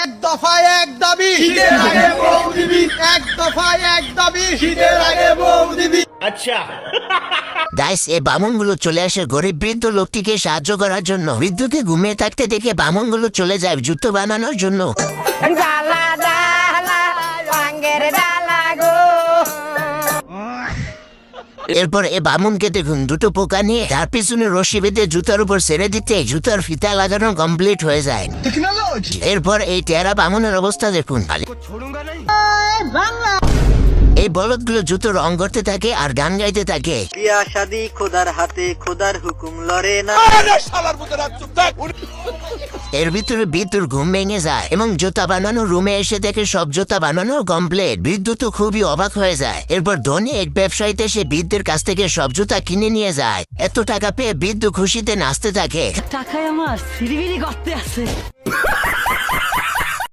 এক দফায় এক দাবি, শীতের আগে বউ দিবি। এক দফায় এক দাবি। শীতের আগে বউ দিবি। গাইস, এই বামুনগুলো চলে আসে গরিব বৃদ্ধ লোকটিকে সাহায্য করার জন্য। বৃদ্ধকে ঘুমিয়ে থাকতে দেখে বামুনগুলো চলে যায় জুতো বানানোর জন্য। ডালা ডালা ভাঙ্গের ডালা গো। এরপর এ বামুনকে দেখুন দুটো পোকা নিয়ে তার পিছনে রশি বেঁধে জুতার উপর ছেড়ে দিতে জুতার ফিতা লাগানো কমপ্লিট হয়ে যায়। এরপর এই টেরা বামুনের অবস্থা দেখুন। এই বলদগুলো জুতো রং করতে থাকে আর গান গাইতে থাকে। বিয়া শাদি খোদার হাতে, খোদার হুকুম লড়ে না। এর ভিতরে বৃদ্ধর ঘুম ভেঙে যায় এবং জুতা বানানো রুমে এসে দেখে সব জুতা বানানো কমপ্লিট। বৃদ্ধ তো খুবই অবাক হয়ে যায়। এরপর ধনী এক ব্যবসায়ীতে সে বৃদ্ধের কাছ থেকে সব জুতা কিনে নিয়ে যায়। এত টাকা পেয়ে বৃদ্ধ খুশিতে নাচতে থাকে। টাকায় আমার সিরিবিরি করতে আছে।